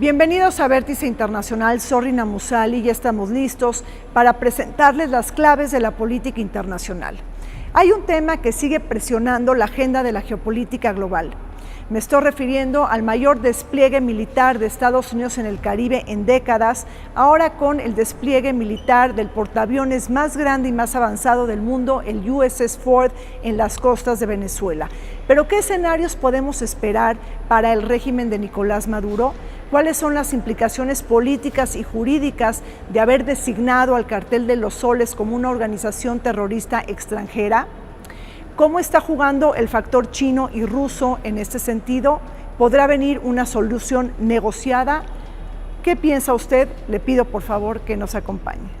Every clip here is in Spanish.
Bienvenidos a Vértice Internacional, soy Rina Musali, ya estamos listos para presentarles las claves de la política internacional. Hay un tema que sigue presionando la agenda de la geopolítica global. Me estoy refiriendo al mayor despliegue militar de Estados Unidos en el Caribe en décadas, ahora con el despliegue militar del portaaviones más grande y más avanzado del mundo, el USS Ford, en las costas de Venezuela. Pero ¿qué escenarios podemos esperar para el régimen de Nicolás Maduro? ¿Cuáles son las implicaciones políticas y jurídicas de haber designado al Cartel de los Soles como una organización terrorista extranjera? ¿Cómo está jugando el factor chino y ruso en este sentido? ¿Podrá venir una solución negociada? ¿Qué piensa usted? Le pido por favor que nos acompañe.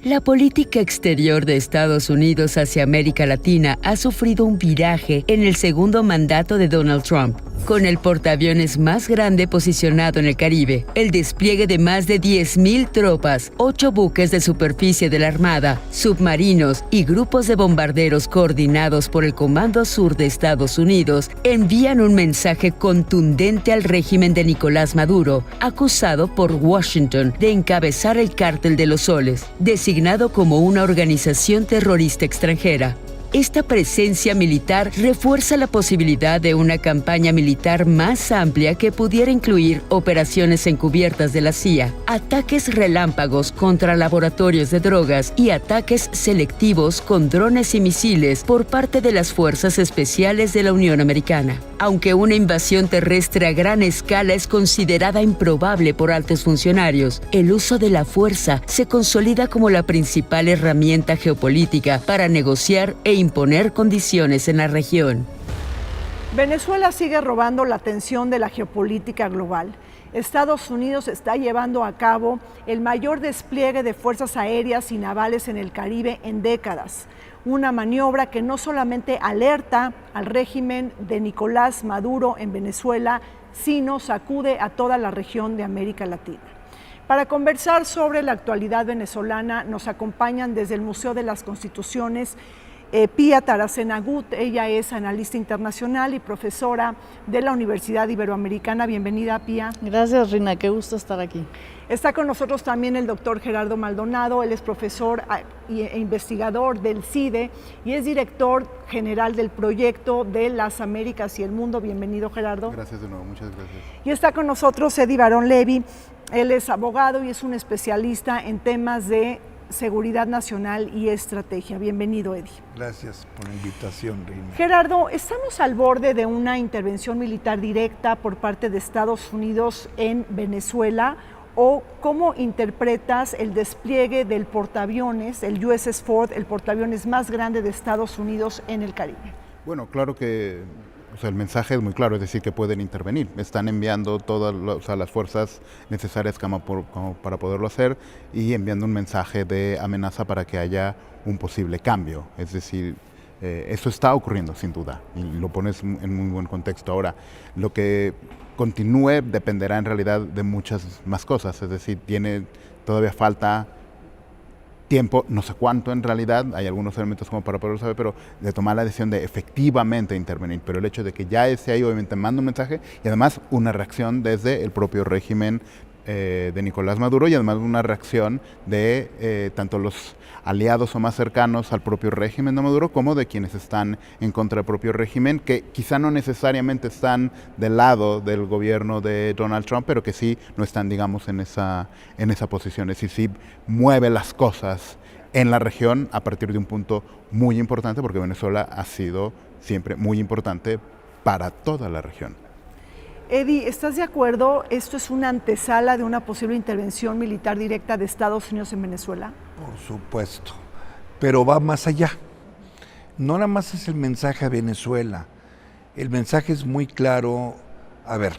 La política exterior de Estados Unidos hacia América Latina ha sufrido un viraje en el segundo mandato de Donald Trump, con el portaaviones más grande posicionado en el Caribe, el despliegue de más de 10,000 tropas, 8 buques de superficie de la Armada, submarinos y grupos de bombarderos coordinados por el Comando Sur de Estados Unidos, envían un mensaje contundente al régimen de Nicolás Maduro, acusado por Washington de encabezar el Cártel de los Soles, designado como una organización terrorista extranjera. Esta presencia militar refuerza la posibilidad de una campaña militar más amplia que pudiera incluir operaciones encubiertas de la CIA, ataques relámpagos contra laboratorios de drogas y ataques selectivos con drones y misiles por parte de las fuerzas especiales de la Unión Americana. Aunque una invasión terrestre a gran escala es considerada improbable por altos funcionarios, el uso de la fuerza se consolida como la principal herramienta geopolítica para negociar e imponer condiciones en la región. Venezuela sigue robando la atención de la geopolítica global. Estados Unidos está llevando a cabo el mayor despliegue de fuerzas aéreas y navales en el Caribe en décadas. Una maniobra que no solamente alerta al régimen de Nicolás Maduro en Venezuela, sino sacude a toda la región de América Latina. Para conversar sobre la actualidad venezolana nos acompañan desde el Museo de las Constituciones Pía Taracena Gut. Ella es analista internacional y profesora de la Universidad Iberoamericana. Bienvenida, Pía. Gracias, Rina, qué gusto estar aquí. Está con nosotros también el doctor Gerardo Maldonado. Él es profesor e investigador del CIDE y es director general del proyecto de las Américas y el Mundo. Bienvenido, Gerardo. Gracias de nuevo, muchas gracias. Y está con nosotros Eddie Barón Levy. Él es abogado y es un especialista en temas de seguridad nacional y estrategia. Bienvenido, Eddie. Gracias por la invitación, Rina. Gerardo, ¿estamos al borde de una intervención militar directa por parte de Estados Unidos en Venezuela? ¿O cómo interpretas el despliegue del portaaviones, el USS Ford, el portaaviones más grande de Estados Unidos en el Caribe? Bueno, claro que el mensaje es muy claro, es decir, que pueden intervenir. Están enviando todas las fuerzas necesarias como para poderlo hacer y enviando un mensaje de amenaza para que haya un posible cambio. Es decir, eso está ocurriendo sin duda y lo pones en muy buen contexto. Ahora, lo que continúe dependerá en realidad de muchas más cosas, es decir, todavía falta tiempo, no sé cuánto en realidad, hay algunos elementos como para poderlo saber, pero de tomar la decisión de efectivamente intervenir. Pero el hecho de que ya esté ahí obviamente manda un mensaje y además una reacción desde el propio régimen de Nicolás Maduro y además una reacción de tanto los aliados o más cercanos al propio régimen de Maduro como de quienes están en contra del propio régimen, que quizá no necesariamente están del lado del gobierno de Donald Trump, pero que sí no están, digamos, en esa posición. Es decir, sí mueve las cosas en la región a partir de un punto muy importante, porque Venezuela ha sido siempre muy importante para toda la región. Eddie, ¿estás de acuerdo? ¿Esto es una antesala de una posible intervención militar directa de Estados Unidos en Venezuela? Por supuesto, pero va más allá. No nada más es el mensaje a Venezuela, el mensaje es muy claro. A ver,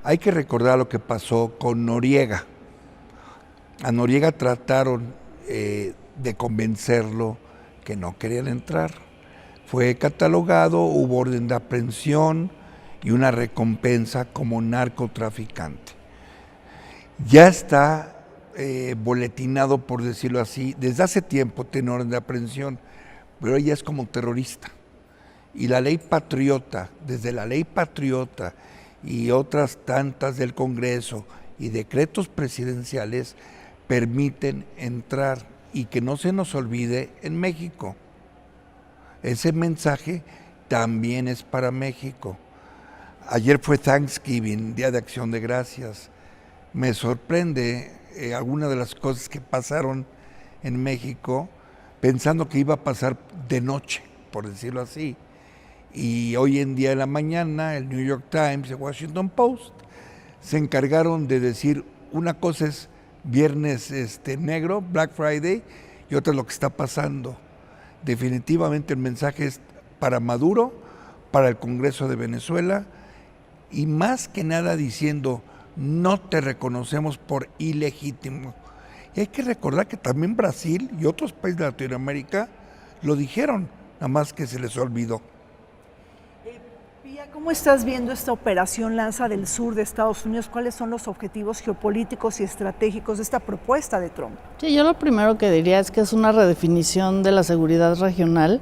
hay que recordar lo que pasó con Noriega. A Noriega trataron de convencerlo que no querían entrar. Fue catalogado, hubo orden de aprehensión y una recompensa como narcotraficante. Ya está boletinado, por decirlo así, desde hace tiempo tiene orden de aprehensión, pero ella es como terrorista. Y la ley patriota, desde la ley patriota y otras tantas del Congreso y decretos presidenciales, permiten entrar, y que no se nos olvide, en México. Ese mensaje también es para México. Ayer fue Thanksgiving, Día de Acción de Gracias. Me sorprende algunas de las cosas que pasaron en México, pensando que iba a pasar de noche, por decirlo así. Y hoy en día en la mañana, el New York Times, el Washington Post, se encargaron de decir, una cosa es Viernes Negro, Black Friday, y otra es lo que está pasando. Definitivamente el mensaje es para Maduro, para el Congreso de Venezuela, y más que nada diciendo, no te reconocemos por ilegítimo. Y hay que recordar que también Brasil y otros países de Latinoamérica lo dijeron, nada más que se les olvidó. Pía, ¿cómo estás viendo esta operación Lanza del Sur de Estados Unidos? ¿Cuáles son los objetivos geopolíticos y estratégicos de esta propuesta de Trump? Sí, yo lo primero que diría es que es una redefinición de la seguridad regional.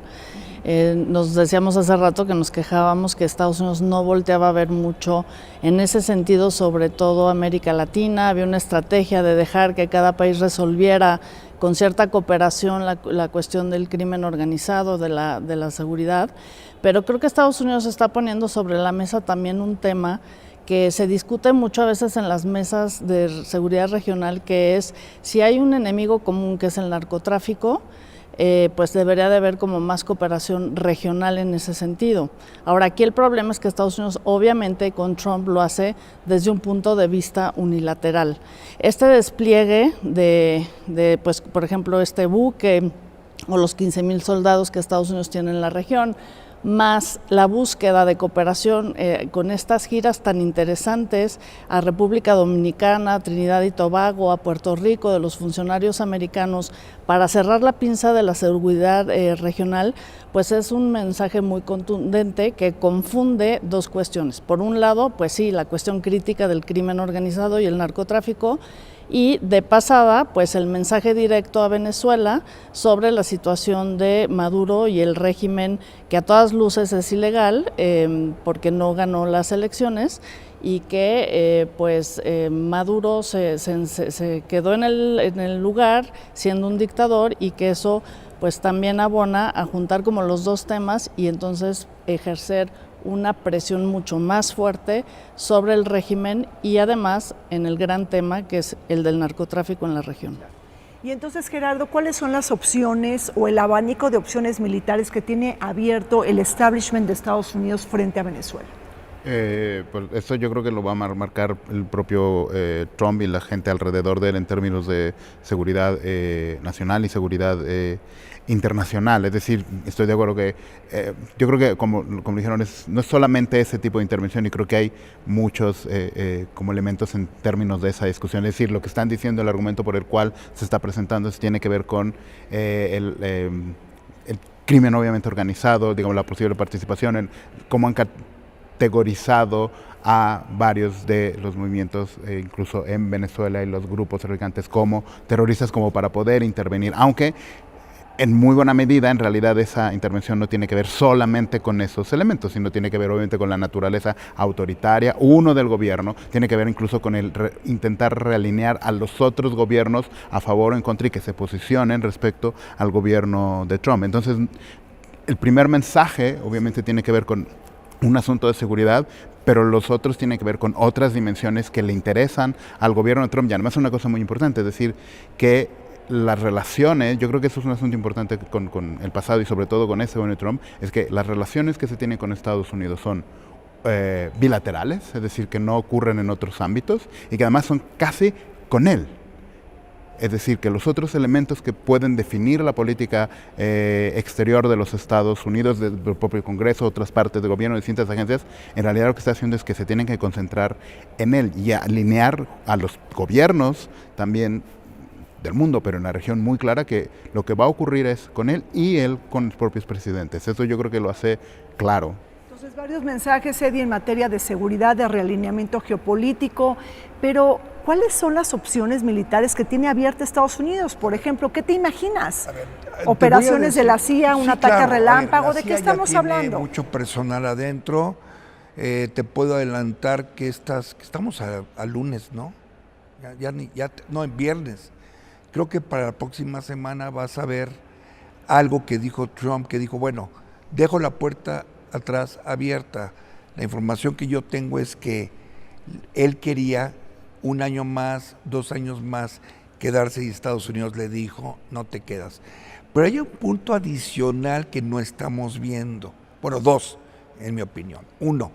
Nos decíamos hace rato que nos quejábamos que Estados Unidos no volteaba a ver mucho en ese sentido, sobre todo América Latina. Había una estrategia de dejar que cada país resolviera con cierta cooperación la cuestión del crimen organizado, de la seguridad, pero creo que Estados Unidos está poniendo sobre la mesa también un tema que se discute mucho a veces en las mesas de seguridad regional, que es si hay un enemigo común que es el narcotráfico, pues debería de haber como más cooperación regional en ese sentido. Ahora, aquí el problema es que Estados Unidos obviamente con Trump lo hace desde un punto de vista unilateral. Este despliegue pues, por ejemplo, este buque o los 15,000 soldados que Estados Unidos tiene en la región, más la búsqueda de cooperación con estas giras tan interesantes a República Dominicana, a Trinidad y Tobago, a Puerto Rico, de los funcionarios americanos, para cerrar la pinza de la seguridad regional, pues es un mensaje muy contundente que confunde dos cuestiones. Por un lado, pues sí, la cuestión crítica del crimen organizado y el narcotráfico, y de pasada, pues el mensaje directo a Venezuela sobre la situación de Maduro y el régimen que a todas luces es ilegal porque no ganó las elecciones, y que Maduro se quedó en el lugar siendo un dictador, y que eso pues también abona a juntar como los dos temas y entonces ejercer una presión mucho más fuerte sobre el régimen y además en el gran tema que es el del narcotráfico en la región. Y entonces, Gerardo, ¿cuáles son las opciones o el abanico de opciones militares que tiene abierto el establishment de Estados Unidos frente a Venezuela? Pues esto yo creo que lo va a marcar el propio Trump y la gente alrededor de él en términos de seguridad nacional y seguridad internacional. Es decir, estoy de acuerdo que yo creo que como dijeron, no es solamente ese tipo de intervención, y creo que hay muchos como elementos en términos de esa discusión. Es decir, lo que están diciendo, el argumento por el cual se está presentando, tiene que ver con el crimen obviamente organizado, digamos, la posible participación en cómo han categorizado a varios de los movimientos, incluso en Venezuela, y los grupos traficantes como terroristas, como para poder intervenir, aunque en muy buena medida en realidad esa intervención no tiene que ver solamente con esos elementos, sino tiene que ver obviamente con la naturaleza autoritaria, uno del gobierno, tiene que ver incluso con el intentar realinear a los otros gobiernos a favor o en contra y que se posicionen respecto al gobierno de Trump. Entonces, el primer mensaje obviamente tiene que ver con un asunto de seguridad, pero los otros tienen que ver con otras dimensiones que le interesan al gobierno de Trump. Y además una cosa muy importante, es decir, que las relaciones, yo creo que eso es un asunto importante con el pasado y sobre todo con ese gobierno de Trump, es que las relaciones que se tienen con Estados Unidos son bilaterales, es decir, que no ocurren en otros ámbitos y que además son casi con él. Es decir, que los otros elementos que pueden definir la política exterior de los Estados Unidos, del propio Congreso, otras partes del gobierno, distintas agencias, en realidad lo que está haciendo es que se tienen que concentrar en él y alinear a los gobiernos también del mundo, pero en la región muy clara que lo que va a ocurrir es con él y él con los propios presidentes. Eso yo creo que lo hace claro. Entonces, varios mensajes, Eddie, en materia de seguridad, de realineamiento geopolítico, pero ¿cuáles son las opciones militares que tiene abierta Estados Unidos? Por ejemplo, ¿qué te imaginas? ¿Operaciones de la CIA, un ataque relámpago? ¿De qué estamos hablando? Tiene mucho personal adentro. Te puedo adelantar que estamos a lunes, ¿no? No, en viernes. Creo que para la próxima semana vas a ver algo que dijo Trump, que dijo, bueno, dejo la puerta atrás abierta. La información que yo tengo es que él quería 1 año más, 2 años más quedarse y Estados Unidos le dijo, no te quedas. Pero hay un punto adicional que no estamos viendo. Bueno, 2, en mi opinión. 1,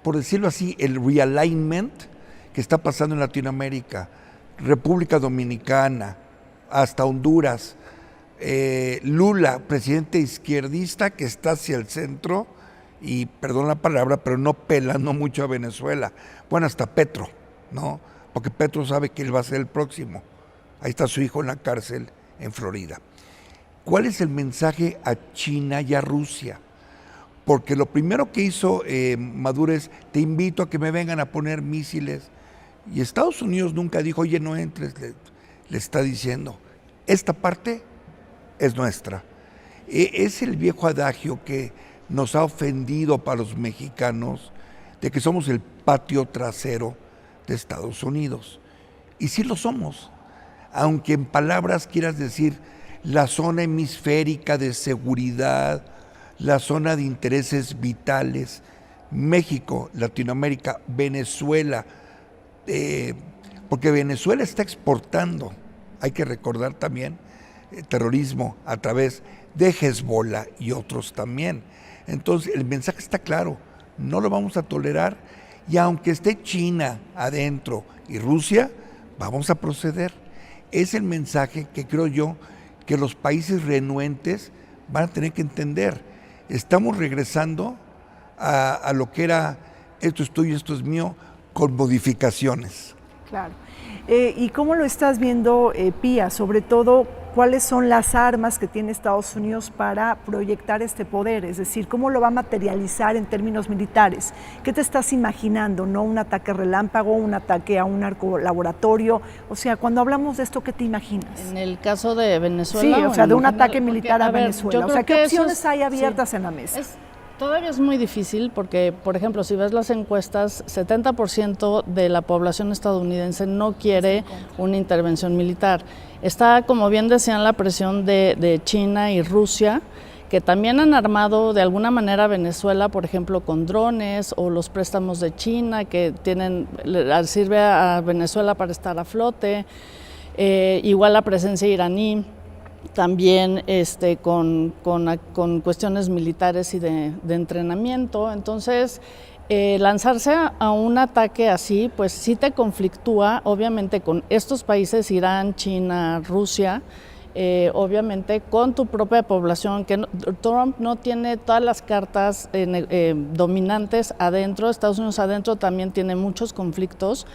por decirlo así, el realignment que está pasando en Latinoamérica, República Dominicana, hasta Honduras, Lula, presidente izquierdista que está hacia el centro, y perdón la palabra, pero no pela, no mucho a Venezuela. Bueno, hasta Petro, ¿no? Porque Petro sabe que él va a ser el próximo. Ahí está su hijo en la cárcel en Florida. ¿Cuál es el mensaje a China y a Rusia? Porque lo primero que hizo Maduro es, te invito a que me vengan a poner misiles. Y Estados Unidos nunca dijo, oye, no entres, le está diciendo, esta parte es nuestra. Es el viejo adagio que nos ha ofendido para los mexicanos, de que somos el patio trasero de Estados Unidos. Y sí lo somos, aunque en palabras quieras decir la zona hemisférica de seguridad, la zona de intereses vitales, México, Latinoamérica, Venezuela, porque Venezuela está exportando, hay que recordar también, terrorismo a través de Hezbollah y otros también. Entonces el mensaje está claro, no lo vamos a tolerar, y aunque esté China adentro y Rusia, vamos a proceder. Es el mensaje que creo yo que los países renuentes van a tener que entender. Estamos regresando a lo que era esto es tuyo, esto es mío, con modificaciones. Claro. ¿Y cómo lo estás viendo, Pía? Sobre todo, ¿cuáles son las armas que tiene Estados Unidos para proyectar este poder? Es decir, ¿cómo lo va a materializar en términos militares? ¿Qué te estás imaginando? ¿No? ¿Un ataque relámpago, un ataque a un narcolaboratorio? O sea, cuando hablamos de esto, ¿qué te imaginas? En el caso de Venezuela. Sí, o sea, de un ataque militar a Venezuela. O sea, ¿qué opciones hay abiertas en la mesa? Todavía es muy difícil porque, por ejemplo, si ves las encuestas, 70% de la población estadounidense no quiere una intervención militar. Está, como bien decían, la presión de China y Rusia, que también han armado de alguna manera a Venezuela, por ejemplo, con drones, o los préstamos de China que sirve a Venezuela para estar a flote, igual la presencia iraní. También con cuestiones militares y de entrenamiento. Entonces, lanzarse a un ataque así, pues sí te conflictúa, obviamente, con estos países, Irán, China, Rusia, obviamente con tu propia población, que Trump no tiene todas las cartas dominantes adentro, Estados Unidos adentro también tiene muchos conflictos.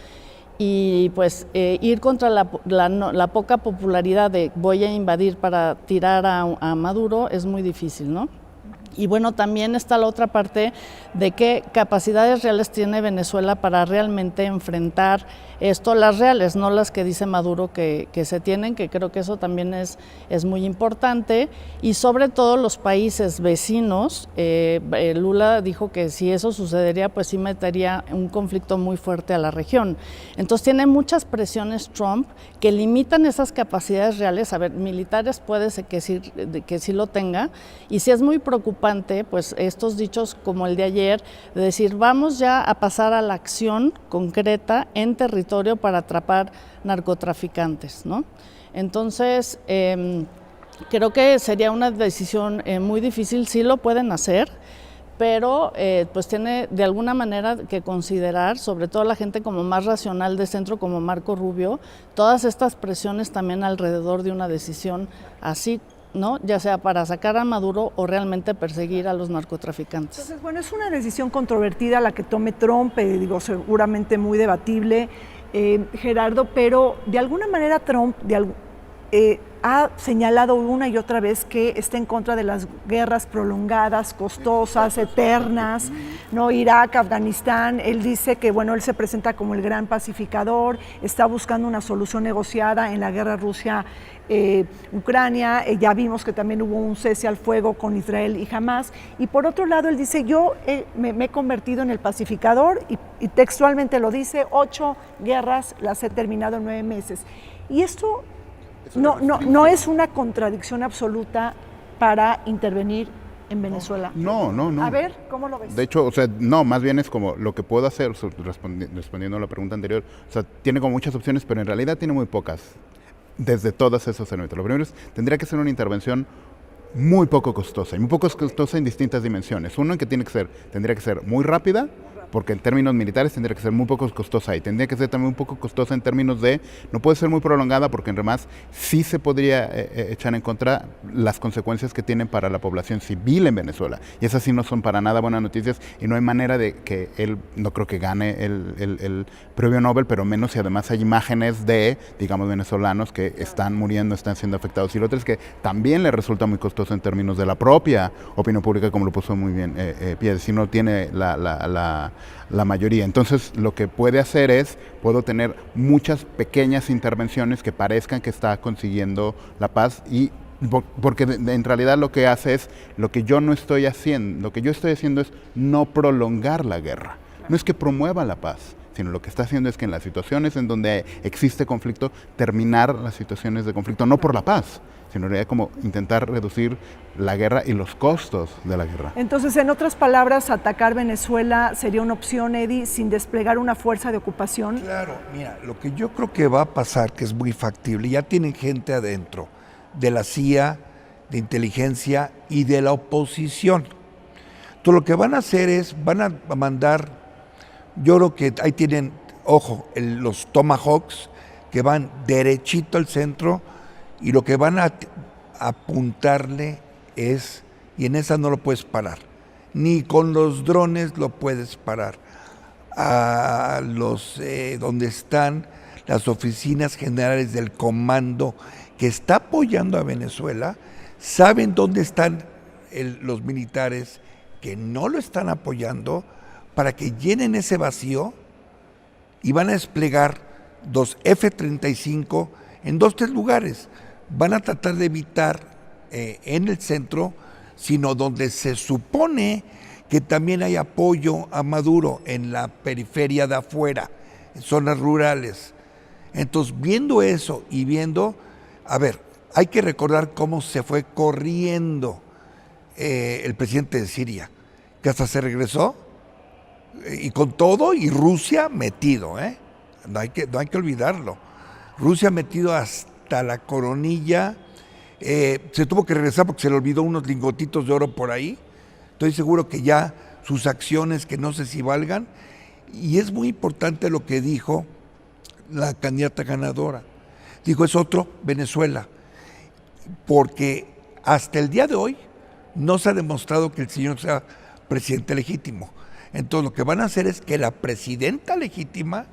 Y pues ir contra la poca popularidad de voy a invadir para tirar a Maduro es muy difícil, ¿no? Y bueno, también está la otra parte de qué capacidades reales tiene Venezuela para realmente enfrentar esto, las reales, no las que dice Maduro que se tienen, que creo que eso también es muy importante, y sobre todo los países vecinos. Lula dijo que si eso sucedería, pues sí metería un conflicto muy fuerte a la región. Entonces tiene muchas presiones Trump que limitan esas capacidades reales. A ver, militares puede ser que sí lo tenga, y sí es muy preocupante pues estos dichos como el de ayer, de decir vamos ya a pasar a la acción concreta en territorio para atrapar narcotraficantes, ¿no? Entonces, creo que sería una decisión muy difícil, sí lo pueden hacer, pero pues tiene de alguna manera que considerar, sobre todo la gente como más racional de centro, como Marco Rubio, todas estas presiones también alrededor de una decisión así, ¿no? Ya sea para sacar a Maduro o realmente perseguir a los narcotraficantes. Entonces, bueno, es una decisión controvertida la que tome Trump, seguramente muy debatible, Gerardo, pero de alguna manera Trump ha señalado una y otra vez que está en contra de las guerras prolongadas, costosas, eternas, ¿no? Irak, Afganistán. Él dice que, bueno, él se presenta como el gran pacificador, está buscando una solución negociada en la guerra Rusia-Ucrania. Ya vimos que también hubo un cese al fuego con Israel y Hamás. Y por otro lado, él dice, yo me he convertido en el pacificador, y textualmente lo dice, 8 guerras las he terminado en 9 meses. Y esto no es una contradicción absoluta para intervenir en Venezuela. No. A ver, ¿cómo lo ves? De hecho, o sea, no, más bien es como lo que puedo hacer, respondiendo a la pregunta anterior, o sea, tiene como muchas opciones, pero en realidad tiene muy pocas, desde todos esos elementos. Lo primero es, tendría que ser una intervención muy poco costosa, y muy poco costosa en distintas dimensiones. Uno, en que tendría que ser muy rápida, porque en términos militares tendría que ser muy poco costosa, y tendría que ser también un poco costosa en términos de, no puede ser muy prolongada, porque en demás sí se podría echar en contra las consecuencias que tienen para la población civil en Venezuela, y esas sí no son para nada buenas noticias, y no hay manera de que él, no creo que gane el premio Nobel, pero menos si además hay imágenes de, digamos, venezolanos que están muriendo, están siendo afectados. Y lo otro es que también le resulta muy costoso en términos de la propia opinión pública, como lo puso muy bien Piedra, si no tiene la mayoría. Entonces, lo que puede hacer es, puedo tener muchas pequeñas intervenciones que parezcan que está consiguiendo la paz, y porque en realidad lo que hace es, lo que yo estoy haciendo es no prolongar la guerra. No es que promueva la paz, sino lo que está haciendo es que en las situaciones en donde existe conflicto, terminar las situaciones de conflicto, no por la paz, sino en realidad como intentar reducir la guerra y los costos de la guerra. Entonces, en otras palabras, atacar Venezuela sería una opción, Eddie, sin desplegar una fuerza de ocupación. Claro, mira, lo que yo creo que va a pasar, que es muy factible, ya tienen gente adentro, de la CIA, de inteligencia y de la oposición. Entonces, lo que van a hacer es, van a mandar, yo creo que ahí tienen, ojo, los Tomahawks, que van derechito al centro, y lo que van a apuntarle es, y en esa no lo puedes parar, ni con los drones lo puedes parar, a los donde están las oficinas generales del comando que está apoyando a Venezuela, saben dónde están los militares que no lo están apoyando, para que llenen ese vacío, y van a desplegar 2 F-35 en 2-3 lugares. Van a tratar de evitar en el centro, sino donde se supone que también hay apoyo a Maduro, en la periferia de afuera, en zonas rurales. Entonces, viendo eso y viendo, a ver, hay que recordar cómo se fue corriendo el presidente de Siria, que hasta se regresó, y con todo, y Rusia metido, no hay que olvidarlo. Rusia metido hasta la coronilla, se tuvo que regresar porque se le olvidó unos lingotitos de oro por ahí. Estoy seguro que ya sus acciones, que no sé si valgan, y es muy importante lo que dijo la candidata ganadora. Dijo, es otro Venezuela, porque hasta el día de hoy no se ha demostrado que el señor sea presidente legítimo. Entonces, lo que van a hacer es que la presidenta legítima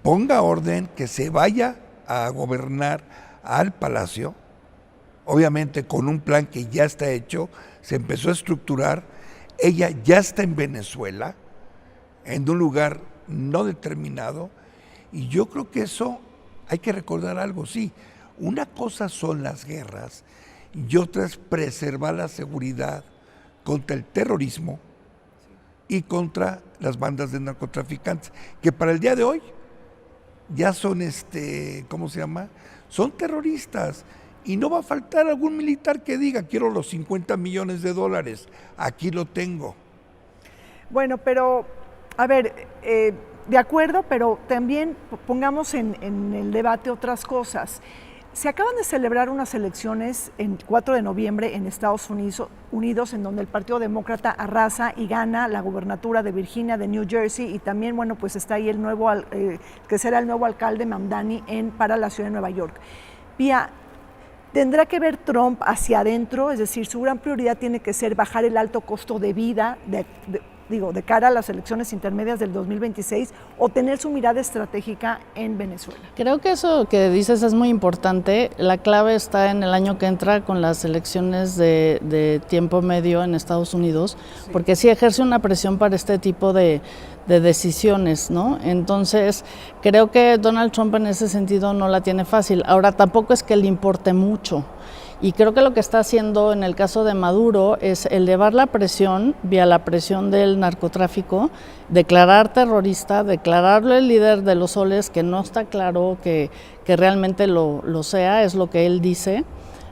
ponga orden, que se vaya a gobernar al palacio, obviamente con un plan que ya está hecho, se empezó a estructurar. Ella ya está en Venezuela, en un lugar no determinado, y yo creo que eso, hay que recordar algo, sí, una cosa son las guerras y otra es preservar la seguridad contra el terrorismo y contra las bandas de narcotraficantes, que para el día de hoy ya son, ¿cómo se llama? Son terroristas, y no va a faltar algún militar que diga, quiero los 50 millones de dólares, aquí lo tengo. Bueno, pero, a ver, de acuerdo, pero también pongamos en el debate otras cosas. Se acaban de celebrar unas elecciones el 4 de noviembre en Estados Unidos, en donde el Partido Demócrata arrasa y gana la gubernatura de Virginia, de New Jersey, y también, bueno, pues está ahí el nuevo, que será el nuevo alcalde Mamdani para la ciudad de Nueva York. Pía, ¿tendrá que ver Trump hacia adentro? Es decir, su gran prioridad tiene que ser bajar el alto costo de vida, de cara a las elecciones intermedias del 2026, o tener su mirada estratégica en Venezuela? Creo que eso que dices es muy importante. La clave está en el año que entra con las elecciones de tiempo medio en Estados Unidos, porque sí ejerce una presión para este tipo de decisiones, ¿no? Entonces, creo que Donald Trump en ese sentido no la tiene fácil. Ahora, tampoco es que le importe mucho. Y creo que lo que está haciendo en el caso de Maduro es elevar la presión vía la presión del narcotráfico, declarar terrorista, declararlo el líder de los soles, que no está claro que realmente lo sea, es lo que él dice.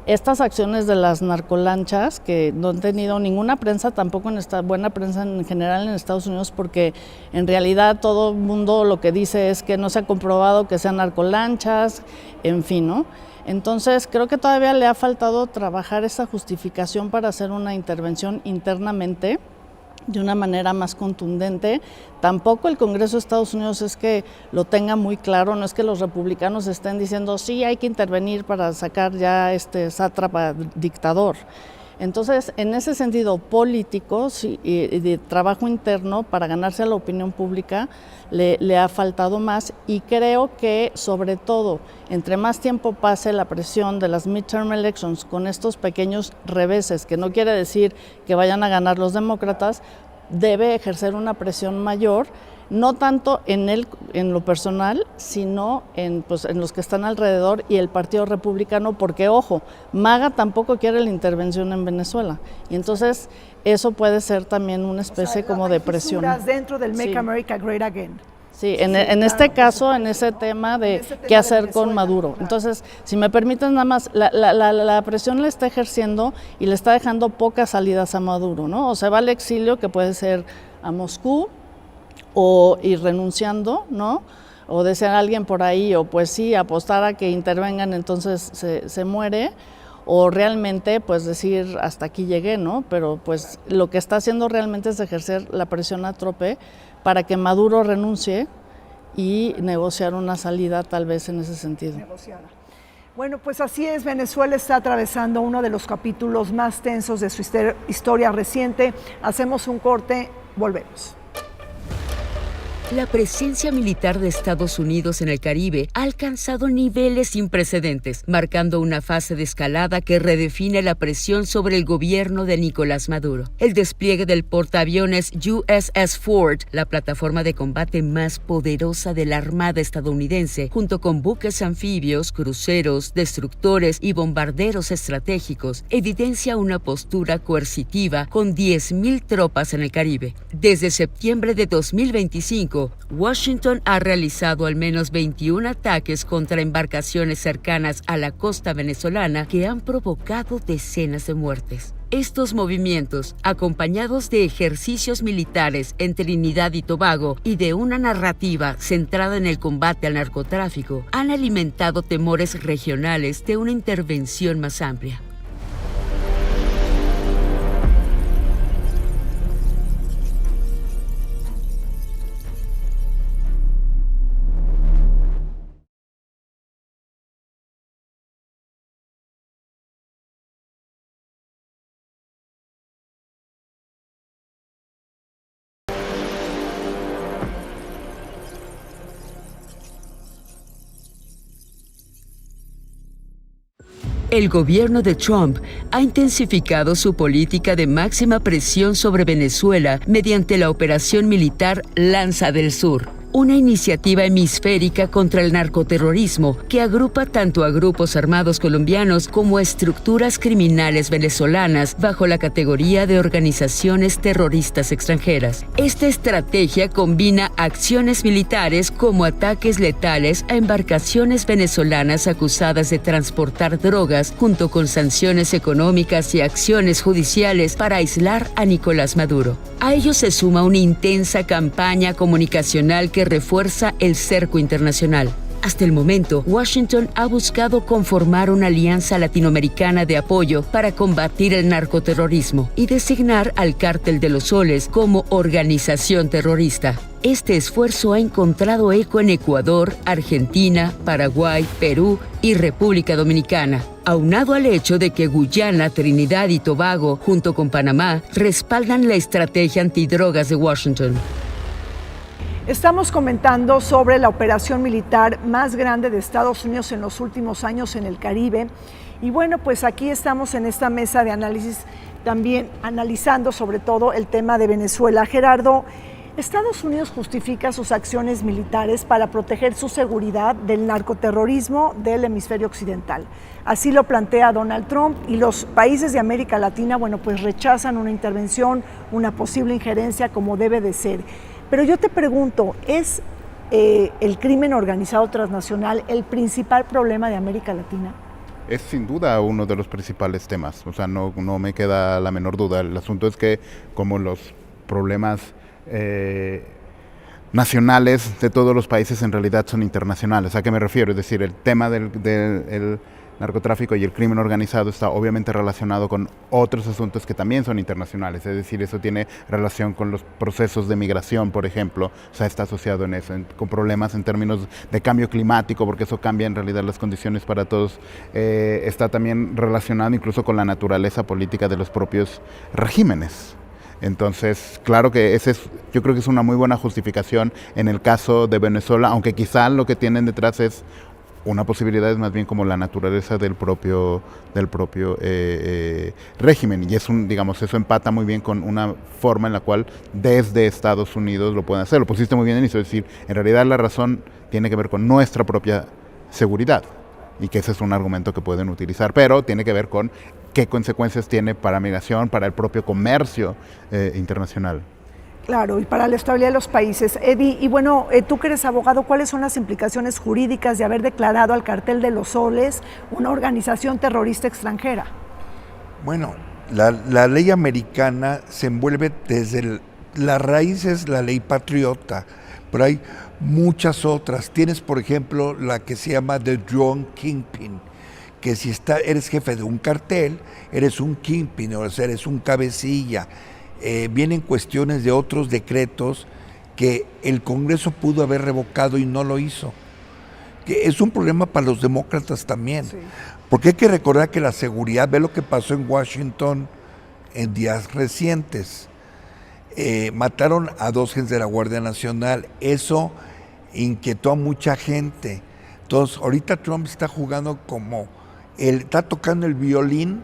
Estas acciones de las narcolanchas, que no han tenido ninguna prensa, tampoco buena prensa en general en Estados Unidos, porque en realidad todo el mundo lo que dice es que no se ha comprobado que sean narcolanchas, en fin, ¿no? Entonces, creo que todavía le ha faltado trabajar esa justificación para hacer una intervención internamente de una manera más contundente. Tampoco el Congreso de Estados Unidos es que lo tenga muy claro, no es que los republicanos estén diciendo sí, hay que intervenir para sacar ya este sátrapa dictador. Entonces, en ese sentido político y de trabajo interno para ganarse a la opinión pública le ha faltado más, y creo que sobre todo entre más tiempo pase la presión de las midterm elections con estos pequeños reveses, que no quiere decir que vayan a ganar los demócratas, debe ejercer una presión mayor, no tanto en lo personal, sino en los que están alrededor y el Partido Republicano, porque ojo, MAGA tampoco quiere la intervención en Venezuela, y entonces eso puede ser también una especie como de presión. Dentro del Make America Great Again. Sí, en este caso, en ese tema de qué hacer con Maduro. Claro. Entonces, si me permiten nada más, la presión le está ejerciendo y le está dejando pocas salidas a Maduro, ¿no? O se va al exilio, que puede ser a Moscú, o ir renunciando, ¿no? O desear a alguien por ahí, o pues sí, apostar a que intervengan, entonces se muere, o realmente pues decir hasta aquí llegué, ¿no? Pero pues lo que está haciendo realmente es ejercer la presión a trope para que Maduro renuncie y negociar una salida tal vez en ese sentido. Negociada. Bueno, pues así es, Venezuela está atravesando uno de los capítulos más tensos de su historia reciente. Hacemos un corte, volvemos. La presencia militar de Estados Unidos en el Caribe ha alcanzado niveles sin precedentes, marcando una fase de escalada que redefine la presión sobre el gobierno de Nicolás Maduro. El despliegue del portaaviones USS Ford, la plataforma de combate más poderosa de la Armada estadounidense, junto con buques anfibios, cruceros, destructores y bombarderos estratégicos, evidencia una postura coercitiva con 10.000 tropas en el Caribe. Desde septiembre de 2025, Washington ha realizado al menos 21 ataques contra embarcaciones cercanas a la costa venezolana que han provocado decenas de muertes. Estos movimientos, acompañados de ejercicios militares en Trinidad y Tobago y de una narrativa centrada en el combate al narcotráfico, han alimentado temores regionales de una intervención más amplia. El gobierno de Trump ha intensificado su política de máxima presión sobre Venezuela mediante la operación militar Lanza del Sur, una iniciativa hemisférica contra el narcoterrorismo que agrupa tanto a grupos armados colombianos como a estructuras criminales venezolanas bajo la categoría de organizaciones terroristas extranjeras. Esta estrategia combina acciones militares como ataques letales a embarcaciones venezolanas acusadas de transportar drogas, junto con sanciones económicas y acciones judiciales para aislar a Nicolás Maduro. A ello se suma una intensa campaña comunicacional que refuerza el cerco internacional. Hasta el momento, Washington ha buscado conformar una alianza latinoamericana de apoyo para combatir el narcoterrorismo y designar al Cártel de los Soles como organización terrorista. Este esfuerzo ha encontrado eco en Ecuador, Argentina, Paraguay, Perú y República Dominicana, aunado al hecho de que Guyana, Trinidad y Tobago, junto con Panamá, respaldan la estrategia antidrogas de Washington. Estamos comentando sobre la operación militar más grande de Estados Unidos en los últimos años en el Caribe. Y bueno, pues aquí estamos en esta mesa de análisis también analizando sobre todo el tema de Venezuela. Gerardo, Estados Unidos justifica sus acciones militares para proteger su seguridad del narcoterrorismo del hemisferio occidental. Así lo plantea Donald Trump y los países de América Latina, bueno, pues rechazan una intervención, una posible injerencia como debe de ser. Pero yo te pregunto, ¿es el crimen organizado transnacional el principal problema de América Latina? Es sin duda uno de los principales temas, o sea, no me queda la menor duda. El asunto es que como los problemas nacionales de todos los países en realidad son internacionales. ¿A qué me refiero? Es decir, el tema del narcotráfico y el crimen organizado está obviamente relacionado con otros asuntos que también son internacionales, es decir, eso tiene relación con los procesos de migración, por ejemplo, o sea, está asociado en eso, con problemas en términos de cambio climático, porque eso cambia en realidad las condiciones para todos, está también relacionado incluso con la naturaleza política de los propios regímenes. Entonces, claro que yo creo que es una muy buena justificación en el caso de Venezuela, aunque quizá lo que tienen detrás es una posibilidad, es más bien como la naturaleza del propio régimen, y digamos, eso empata muy bien con una forma en la cual desde Estados Unidos lo pueden hacer. Lo pusiste muy bien en eso, es decir, en realidad la razón tiene que ver con nuestra propia seguridad, y que ese es un argumento que pueden utilizar, pero tiene que ver con qué consecuencias tiene para migración, para el propio comercio internacional. Claro, y para la estabilidad de los países. Eddie, y bueno, tú que eres abogado, ¿cuáles son las implicaciones jurídicas de haber declarado al Cartel de los Soles una organización terrorista extranjera? Bueno, la ley americana se envuelve desde la raíz es la ley patriota, pero hay muchas otras. Tienes, por ejemplo, la que se llama The Drone Kingpin, que si eres jefe de un cartel, eres un kingpin, o sea, eres un cabecilla. Vienen cuestiones de otros decretos que el Congreso pudo haber revocado y no lo hizo. Que es un problema para los demócratas también, sí. Porque hay que recordar que la seguridad, ve lo que pasó en Washington en días recientes. Mataron a 2 agentes de la Guardia Nacional, eso inquietó a mucha gente. Entonces, ahorita Trump está jugando está tocando el violín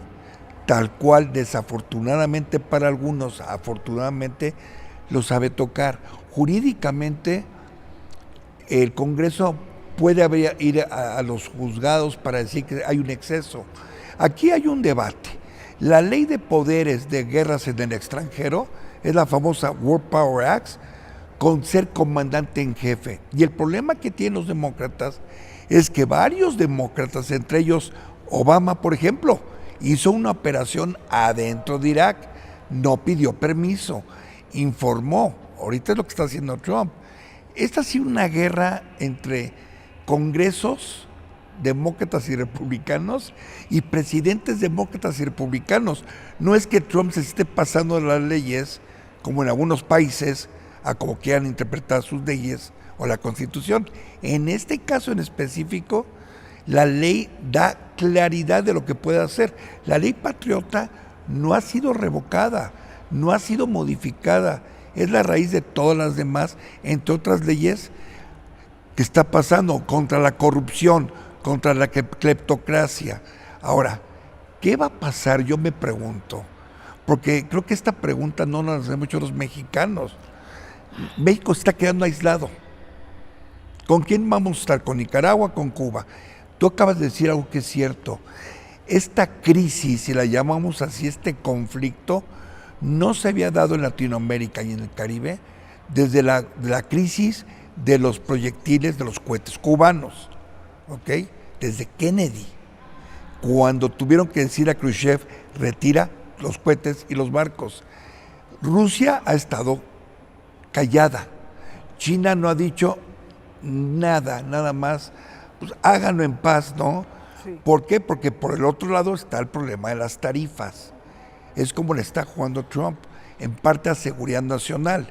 tal cual, desafortunadamente para algunos, afortunadamente lo sabe tocar. Jurídicamente, el Congreso puede ir a los juzgados para decir que hay un exceso. Aquí hay un debate. La ley de poderes de guerras en el extranjero es la famosa War Power Act, con ser comandante en jefe. Y el problema que tienen los demócratas es que varios demócratas, entre ellos Obama, por ejemplo, hizo una operación adentro de Irak, no pidió permiso, informó. Ahorita es lo que está haciendo Trump. Esta ha sido una guerra entre congresos demócratas y republicanos y presidentes demócratas y republicanos. No es que Trump se esté pasando las leyes, como en algunos países, a como quieran interpretar sus leyes o la Constitución. En este caso en específico, la ley da claridad de lo que puede hacer. La ley patriota no ha sido revocada, no ha sido modificada. Es la raíz de todas las demás, entre otras leyes que está pasando contra la corrupción, contra la cleptocracia. Ahora, ¿qué va a pasar? Yo me pregunto, porque creo que esta pregunta no la hacen muchos los mexicanos. México está quedando aislado. ¿Con quién vamos a estar? ¿Con Nicaragua? ¿Con Cuba? Tú acabas de decir algo que es cierto. Esta crisis, si la llamamos así, este conflicto, no se había dado en Latinoamérica y en el Caribe desde la crisis de los proyectiles de los cohetes cubanos, ¿ok? Desde Kennedy, cuando tuvieron que decir a Khrushchev, retira los cohetes y los barcos. Rusia ha estado callada. China no ha dicho nada más, pues háganlo en paz, ¿no? Sí. ¿Por qué? Porque por el otro lado está el problema de las tarifas. Es como le está jugando Trump, en parte a seguridad nacional.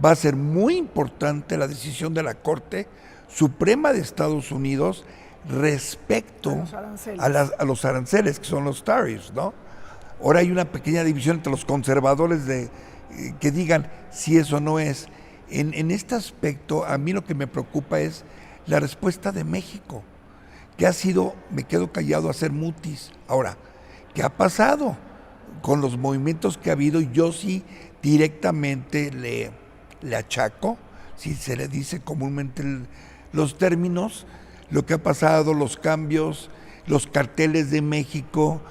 Va a ser muy importante la decisión de la Corte Suprema de Estados Unidos respecto los aranceles. a los aranceles, que son los tariffs, ¿no? Ahora hay una pequeña división entre los conservadores que digan si eso no es. En este aspecto, a mí lo que me preocupa es la respuesta de México, que ha sido, me quedo callado, a hacer mutis. Ahora, ¿qué ha pasado con los movimientos que ha habido? Yo sí directamente le achaco, si se le dice comúnmente los términos, lo que ha pasado, los cambios, los carteles de México,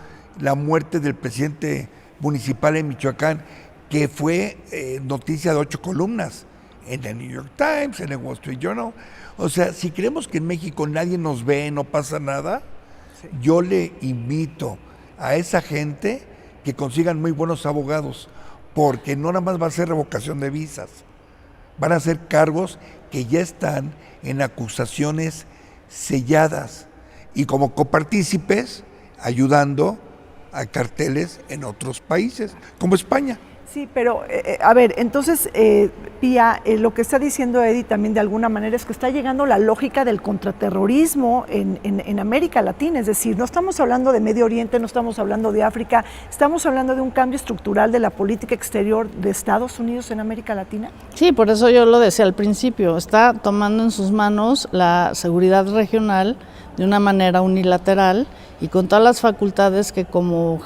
la muerte del presidente municipal en Michoacán, que fue noticia de 8 columnas en el New York Times, en el Wall Street Journal. O sea, si creemos que en México nadie nos ve, no pasa nada, sí, yo le invito a esa gente que consigan muy buenos abogados, porque no nada más va a ser revocación de visas, van a ser cargos que ya están en acusaciones selladas y como copartícipes ayudando a carteles en otros países, como España. Sí, pero a ver, entonces, Pía, lo que está diciendo Eddie también de alguna manera es que está llegando la lógica del contraterrorismo en América Latina, es decir, no estamos hablando de Medio Oriente, no estamos hablando de África, estamos hablando de un cambio estructural de la política exterior de Estados Unidos en América Latina. Sí, por eso yo lo decía al principio, está tomando en sus manos la seguridad regional de una manera unilateral y con todas las facultades que como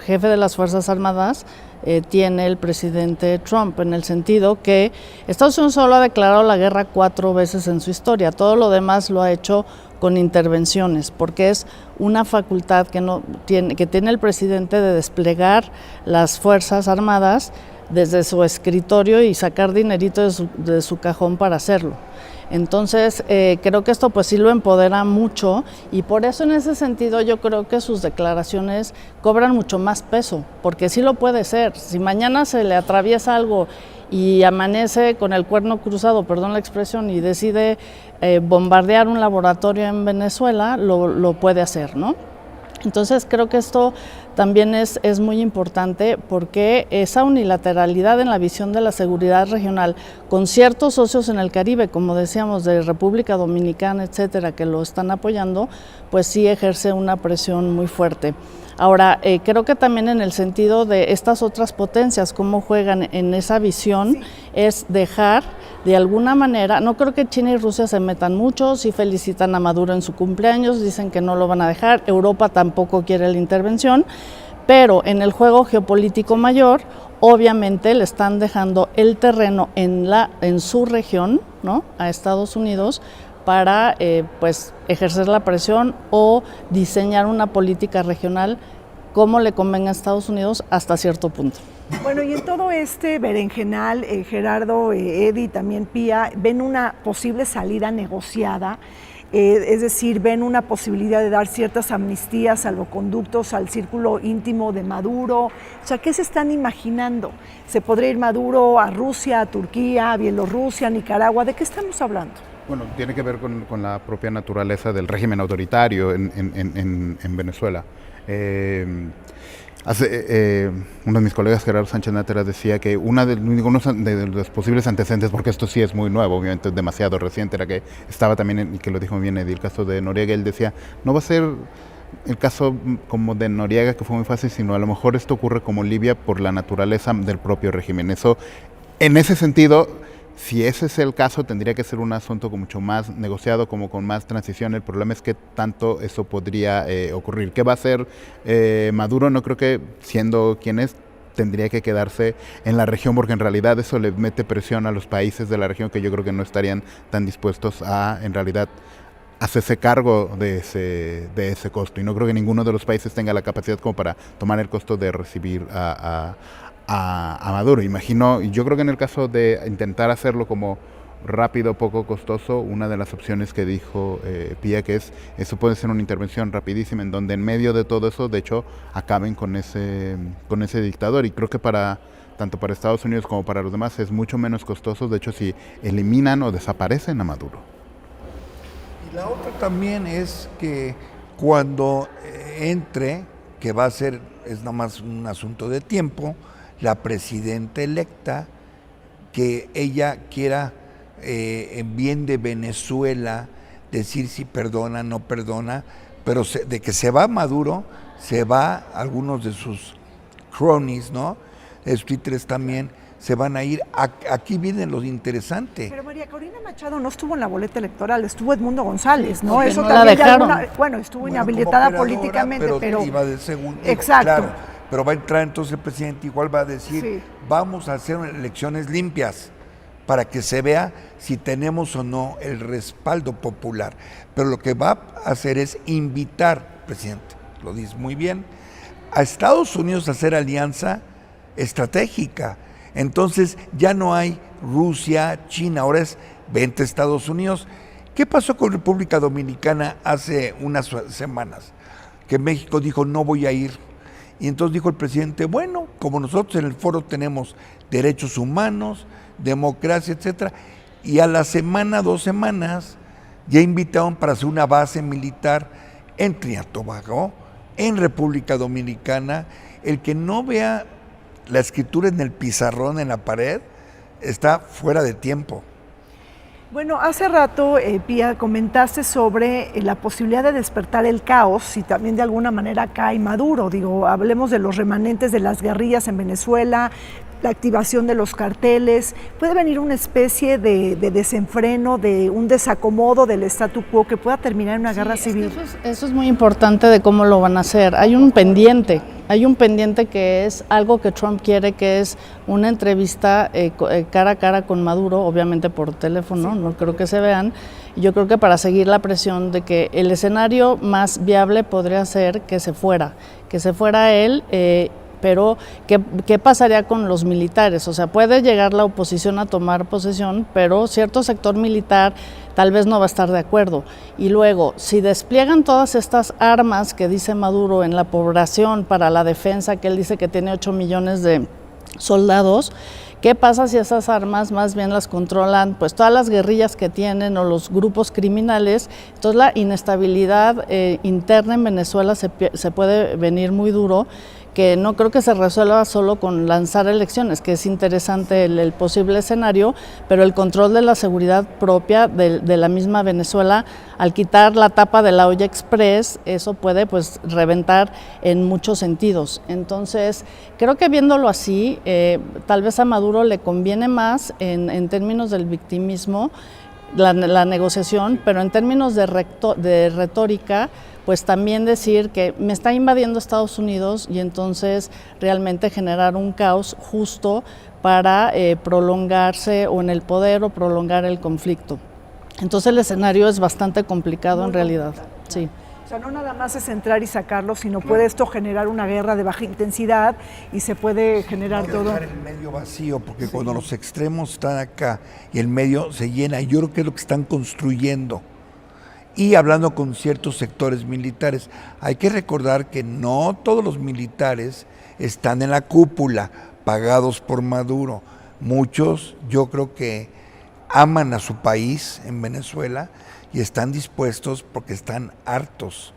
jefe de las Fuerzas Armadas tiene el presidente Trump, en el sentido que Estados Unidos solo ha declarado la guerra 4 veces en su historia, todo lo demás lo ha hecho con intervenciones, porque es una facultad que tiene el presidente de desplegar las Fuerzas Armadas desde su escritorio y sacar dinerito de su cajón para hacerlo. Entonces, creo que esto pues sí lo empodera mucho y por eso en ese sentido yo creo que sus declaraciones cobran mucho más peso, porque sí lo puede ser. Si mañana se le atraviesa algo y amanece con el cuerno cruzado, perdón la expresión, y decide bombardear un laboratorio en Venezuela, lo puede hacer, ¿no? Entonces creo que esto también es muy importante porque esa unilateralidad en la visión de la seguridad regional con ciertos socios en el Caribe, como decíamos, de República Dominicana, etcétera, que lo están apoyando, pues sí ejerce una presión muy fuerte. Ahora, creo que también en el sentido de estas otras potencias, cómo juegan en esa visión, sí, es dejar de alguna manera, no creo que China y Rusia se metan mucho, sí felicitan a Maduro en su cumpleaños, dicen que no lo van a dejar, Europa tampoco quiere la intervención, pero en el juego geopolítico mayor, obviamente le están dejando el terreno en su región, ¿no?, a Estados Unidos, para pues ejercer la presión o diseñar una política regional como le convenga a Estados Unidos hasta cierto punto. Bueno, y en todo este berenjenal, Gerardo, Eddie, también Pía, ven una posible salida negociada, es decir, ven una posibilidad de dar ciertas amnistías, salvoconductos al círculo íntimo de Maduro. O sea, ¿qué se están imaginando? ¿Se podría ir Maduro a Rusia, a Turquía, a Bielorrusia, a Nicaragua? ¿De qué estamos hablando? Bueno, tiene que ver con la propia naturaleza del régimen autoritario en Venezuela. Uno de mis colegas, Gerardo Sánchez Náteras, decía que uno de los posibles antecedentes, porque esto sí es muy nuevo, obviamente es demasiado reciente, era que estaba también, y que lo dijo muy bien Eddie, el caso de Noriega. Él decía, no va a ser el caso como de Noriega, que fue muy fácil, sino a lo mejor esto ocurre como Libia por la naturaleza del propio régimen. Eso, en ese sentido, si ese es el caso, tendría que ser un asunto con mucho más negociado, como con más transición. El problema es que tanto eso podría ocurrir. ¿Qué va a hacer Maduro? No creo que, siendo quien es, tendría que quedarse en la región, porque en realidad eso le mete presión a los países de la región que yo creo que no estarían tan dispuestos a, en realidad, hacerse cargo de ese costo. Y no creo que ninguno de los países tenga la capacidad como para tomar el costo de recibir a Maduro. Imagino, y yo creo que en el caso de intentar hacerlo como rápido, poco costoso, una de las opciones que dijo Pía, que eso puede ser una intervención rapidísima, en donde en medio de todo eso, de hecho, acaben con ese dictador. Y creo que tanto para Estados Unidos como para los demás es mucho menos costoso, de hecho, si eliminan o desaparecen a Maduro. Y la otra también es que cuando entre, que va a ser, es nada más un asunto de tiempo, la presidenta electa, que ella quiera, en bien de Venezuela, decir si perdona, no perdona, pero de que se va Maduro, se va algunos de sus cronies, ¿no? Los títeres también se van a ir. Aquí viene lo interesante. Pero María Corina Machado no estuvo en la boleta electoral, estuvo Edmundo González, ¿no? Porque Eso no también la dejaron. bueno, estuvo inhabilitada como operadora, políticamente, pero iba de segundo. exacto. Claro, pero va a entrar entonces el presidente, igual va a decir, Sí. vamos a hacer elecciones limpias para que se vea si tenemos o no el respaldo popular. Pero lo que va a hacer es invitar, presidente, lo dice muy bien, a Estados Unidos a hacer alianza estratégica. Entonces ya no hay Rusia, China, ahora es vente Estados Unidos. ¿Qué pasó con República Dominicana hace unas semanas? Que México dijo no voy a ir. Y entonces dijo el presidente, bueno, como nosotros en el foro tenemos derechos humanos, democracia, etcétera, y a la semana, 2 semanas, ya invitaron para hacer una base militar en Trinidad y Tobago, en República Dominicana. El que no vea la escritura en el pizarrón, en la pared, está fuera de tiempo. Bueno, hace rato, Pía, comentaste sobre la posibilidad de despertar el caos si también de alguna manera cae Maduro. Digo, hablemos de los remanentes de las guerrillas en Venezuela, la activación de los carteles. Puede venir una especie de desenfreno, de un desacomodo del statu quo que pueda terminar en una guerra civil. Eso es muy importante de cómo lo van a hacer. Hay un pendiente que es algo que Trump quiere, que es una entrevista cara a cara con Maduro, obviamente por teléfono, no creo que se vean. Yo creo que para seguir la presión de que el escenario más viable podría ser que se fuera él, pero ¿qué pasaría con los militares? O sea, puede llegar la oposición a tomar posesión, pero cierto sector militar tal vez no va a estar de acuerdo. Y luego, si despliegan todas estas armas que dice Maduro en la población para la defensa, que él dice que tiene 8 millones de soldados, ¿qué pasa si esas armas más bien las controlan pues todas las guerrillas que tienen o los grupos criminales? Entonces la inestabilidad interna en Venezuela se puede venir muy duro, que no creo que se resuelva solo con lanzar elecciones, que es interesante el posible escenario, pero el control de la seguridad propia de la misma Venezuela, al quitar la tapa de la olla express, eso puede pues reventar en muchos sentidos. Entonces, creo que viéndolo así, tal vez a Maduro le conviene más en términos del victimismo, la negociación, pero en términos de retórica, pues también decir que me está invadiendo Estados Unidos y entonces realmente generar un caos justo para prolongarse o en el poder o prolongar el conflicto. Entonces el escenario es bastante complicado en realidad. Sí. O sea, no nada más es entrar y sacarlo, sino puede esto generar una guerra de baja intensidad y se puede generar todo. Dejar el medio vacío, porque cuando los extremos están acá y el medio se llena, yo creo que es lo que están construyendo. Y hablando con ciertos sectores militares, hay que recordar que no todos los militares están en la cúpula, pagados por Maduro. Muchos, yo creo que aman a su país en Venezuela y están dispuestos porque están hartos.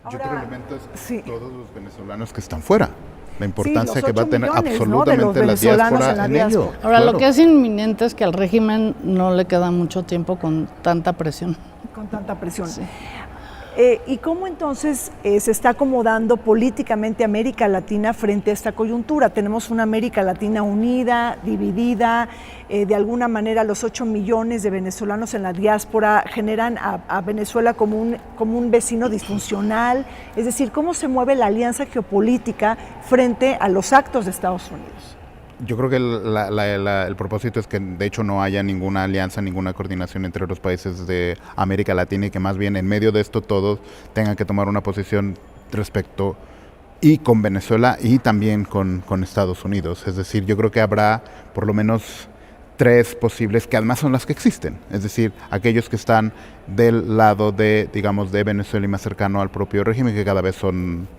Yo creo que el elemento es sí. todos los venezolanos que están fuera. La importancia los que va a 8 tener millones, absolutamente ¿no? de los la venezolanos diáspora en la en diáspora. ello. Ahora, Claro. lo que es inminente es que al régimen no le queda mucho tiempo con tanta presión. Con tanta presión. Sí. ¿Y cómo entonces se está acomodando políticamente América Latina frente a esta coyuntura? Tenemos una América Latina unida, dividida, de alguna manera los 8 millones de venezolanos en la diáspora generan a Venezuela como un vecino disfuncional. Es decir, ¿cómo se mueve la alianza geopolítica frente a los actos de Estados Unidos? Yo creo que el propósito es que de hecho no haya ninguna alianza, ninguna coordinación entre los países de América Latina y que más bien en medio de esto todos tengan que tomar una posición respecto y con Venezuela y también con Estados Unidos. Es decir, yo creo que habrá por lo menos 3 posibles, que además son las que existen. Es decir, aquellos que están del lado de, digamos, de Venezuela y más cercano al propio régimen, que cada vez son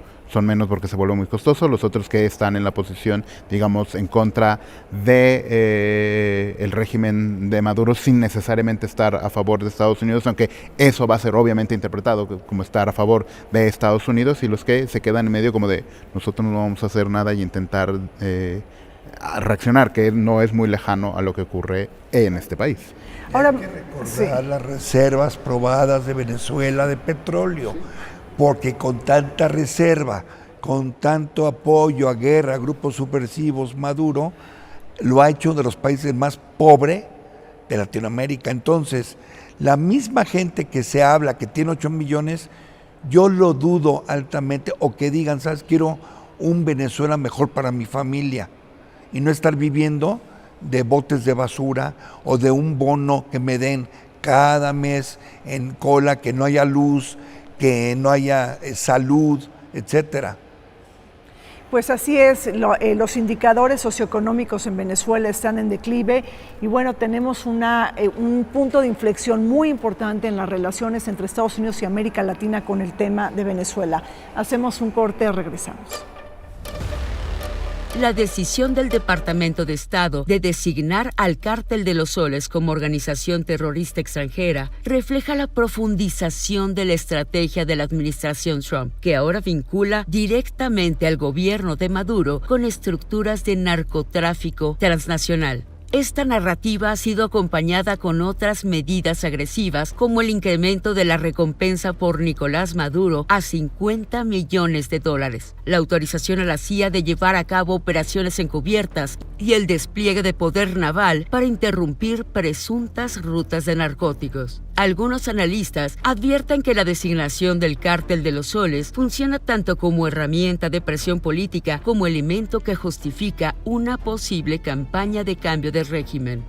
menos porque se vuelve muy costoso, los otros que están en la posición, digamos, en contra de el régimen de Maduro sin necesariamente estar a favor de Estados Unidos, aunque eso va a ser obviamente interpretado como estar a favor de Estados Unidos, y los que se quedan en medio como de nosotros no vamos a hacer nada y intentar reaccionar, que no es muy lejano a lo que ocurre en este país. Ahora, Hay que recordar las reservas probadas de Venezuela de petróleo, porque con tanta reserva, con tanto apoyo a guerra, a grupos subversivos, Maduro lo ha hecho de los países más pobres de Latinoamérica. Entonces, la misma gente que se habla, que tiene 8 millones, yo lo dudo altamente, o que digan, ¿sabes? Quiero un Venezuela mejor para mi familia y no estar viviendo de botes de basura o de un bono que me den cada mes en cola, que no haya luz, que no haya salud, etcétera. pues así es, los indicadores socioeconómicos en Venezuela están en declive y bueno, tenemos un punto de inflexión muy importante en las relaciones entre Estados Unidos y América Latina con el tema de Venezuela. Hacemos un corte, regresamos. La decisión del Departamento de Estado de designar al Cártel de los Soles como organización terrorista extranjera refleja la profundización de la estrategia de la administración Trump, que ahora vincula directamente al gobierno de Maduro con estructuras de narcotráfico transnacional. Esta narrativa ha sido acompañada con otras medidas agresivas, como el incremento de la recompensa por Nicolás Maduro a $50 millones, la autorización a la CIA de llevar a cabo operaciones encubiertas y el despliegue de poder naval para interrumpir presuntas rutas de narcóticos. Algunos analistas advierten que la designación del Cártel de los Soles funciona tanto como herramienta de presión política como elemento que justifica una posible campaña de cambio de régimen.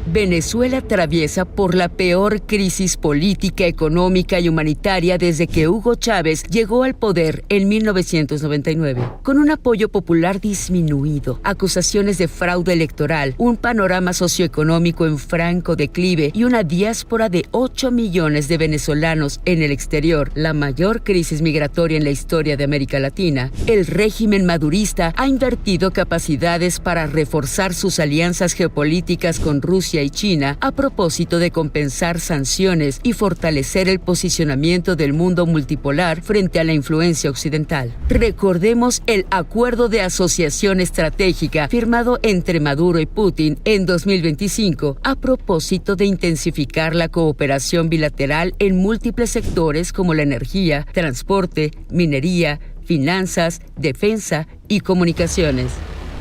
Venezuela atraviesa por la peor crisis política, económica y humanitaria desde que Hugo Chávez llegó al poder en 1999. Con un apoyo popular disminuido, acusaciones de fraude electoral, un panorama socioeconómico en franco declive y una diáspora de 8 millones de venezolanos en el exterior, la mayor crisis migratoria en la historia de América Latina, el régimen madurista ha invertido capacidades para reforzar sus alianzas geopolíticas con Rusia y China a propósito de compensar sanciones y fortalecer el posicionamiento del mundo multipolar frente a la influencia occidental. Recordemos el acuerdo de asociación estratégica firmado entre Maduro y Putin en 2025 a propósito de intensificar la cooperación bilateral en múltiples sectores como la energía, transporte, minería, finanzas, defensa y comunicaciones.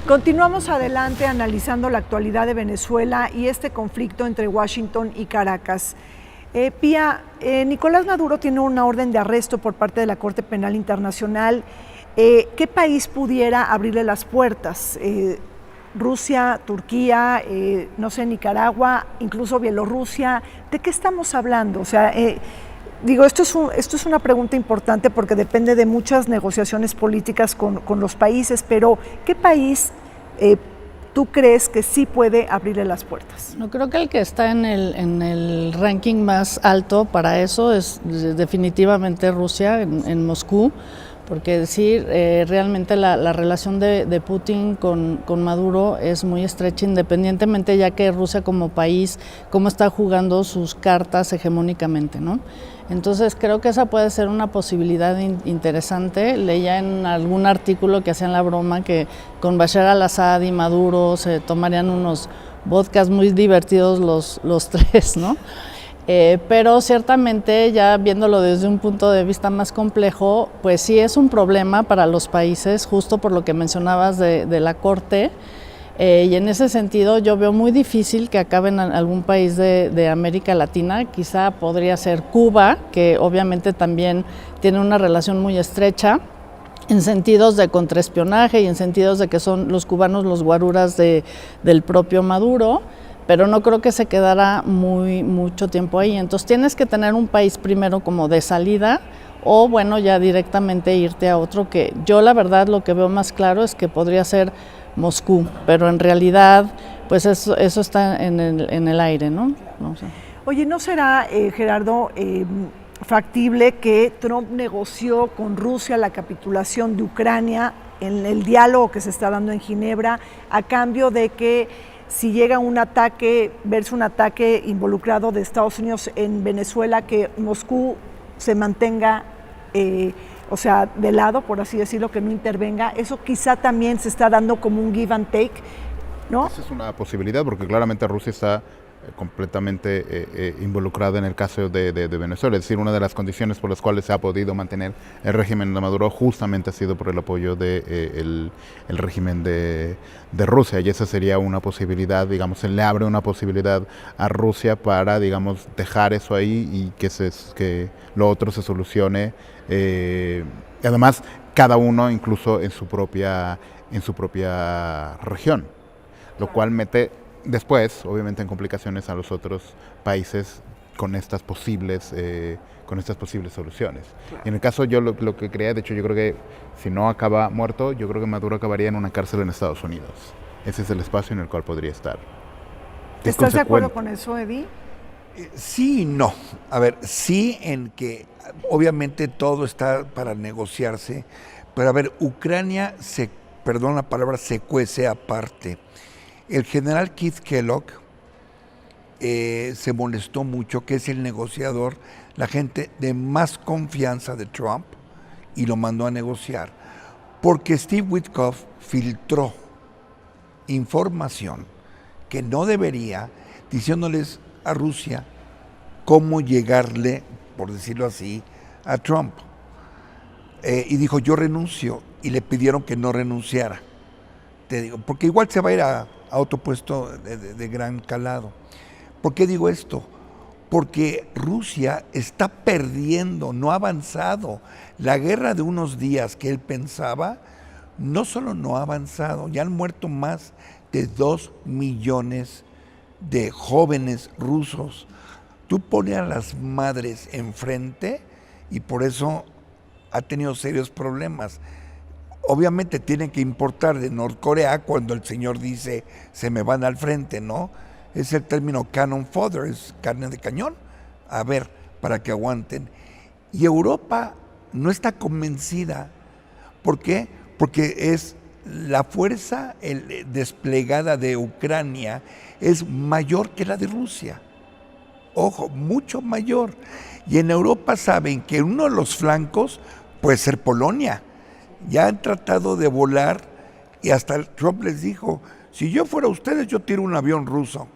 Continuamos adelante analizando la actualidad de Venezuela y este conflicto entre Washington y Caracas. Pía, Nicolás Maduro tiene una orden de arresto por parte de la Corte Penal Internacional. ¿Qué país pudiera abrirle las puertas? Rusia, Turquía, no sé, Nicaragua, incluso Bielorrusia. ¿De qué estamos hablando? O sea, digo, esto es una pregunta importante porque depende de muchas negociaciones políticas con los países, pero ¿qué país tú crees que sí puede abrirle las puertas? No, creo que el que está en el ranking más alto para eso es definitivamente Rusia, en Moscú, porque sí, realmente la relación de Putin con Maduro es muy estrecha, independientemente ya que Rusia como país, cómo está jugando sus cartas hegemónicamente, ¿no? Entonces creo que esa puede ser una posibilidad interesante. Leía en algún artículo que hacían la broma que con Bashar al-Assad y Maduro se tomarían unos vodkas muy divertidos los tres, ¿no? Pero ciertamente ya viéndolo desde un punto de vista más complejo, pues sí es un problema para los países, justo por lo que mencionabas de la Corte, y en ese sentido yo veo muy difícil que acabe en algún país de América Latina. Quizá podría ser Cuba, que obviamente también tiene una relación muy estrecha en sentidos de contraespionaje y en sentidos de que son los cubanos los guaruras del propio Maduro, pero no creo que se quedara mucho tiempo ahí. Entonces tienes que tener un país primero como de salida, o bueno, ya directamente irte a otro que yo la verdad lo que veo más claro es que podría ser Moscú, pero en realidad pues eso está en el aire, ¿no? No sé. Oye, ¿no será, Gerardo, factible que Trump negoció con Rusia la capitulación de Ucrania en el diálogo que se está dando en Ginebra a cambio de que si llega un ataque, verse un ataque involucrado de Estados Unidos en Venezuela, que Moscú se mantenga, o sea, de lado, por así decirlo, que no intervenga? Eso quizá también se está dando como un give and take, ¿no? Esa es una posibilidad, porque claramente Rusia está completamente involucrada en el caso de Venezuela. Es decir, una de las condiciones por las cuales se ha podido mantener el régimen de Maduro justamente ha sido por el apoyo del régimen de Rusia, y esa sería una posibilidad, digamos, se le abre una posibilidad a Rusia para, digamos, dejar eso ahí y que lo otro se solucione, y además cada uno incluso en su propia región, lo cual mete después, obviamente, en complicaciones a los otros países con estas posibles soluciones. Claro. Y en el caso, yo lo que creía, de hecho, yo creo que si no acaba muerto, yo creo que Maduro acabaría en una cárcel en Estados Unidos. Ese es el espacio en el cual podría estar. ¿Estás de acuerdo con eso, Eddie? Sí y no. A ver, sí en que obviamente todo está para negociarse, pero a ver, Ucrania perdón la palabra, se cuece aparte. El general Keith Kellogg se molestó mucho, que es el negociador, la gente de más confianza de Trump, y lo mandó a negociar, porque Steve Witkoff filtró información que no debería, diciéndoles a Rusia cómo llegarle, por decirlo así, a Trump. Y dijo, yo renuncio, y le pidieron que no renunciara. Te digo, porque igual se va a ir a otro puesto de gran calado. ¿Por qué digo esto? Porque Rusia está perdiendo, no ha avanzado. La guerra de unos días que él pensaba, no solo no ha avanzado, ya han muerto más de 2 millones de jóvenes rusos. Tú pones a las madres enfrente y por eso ha tenido serios problemas. Obviamente tienen que importar de Norcorea cuando el señor dice se me van al frente, ¿no? Es el término cannon fodder, es carne de cañón. A ver, para que aguanten. Y Europa no está convencida. ¿Por qué? Porque es la fuerza desplegada de Ucrania es mayor que la de Rusia. Ojo, mucho mayor. Y en Europa saben que uno de los flancos puede ser Polonia. Ya han tratado de volar y hasta Trump les dijo, si yo fuera ustedes, yo tiro un avión ruso.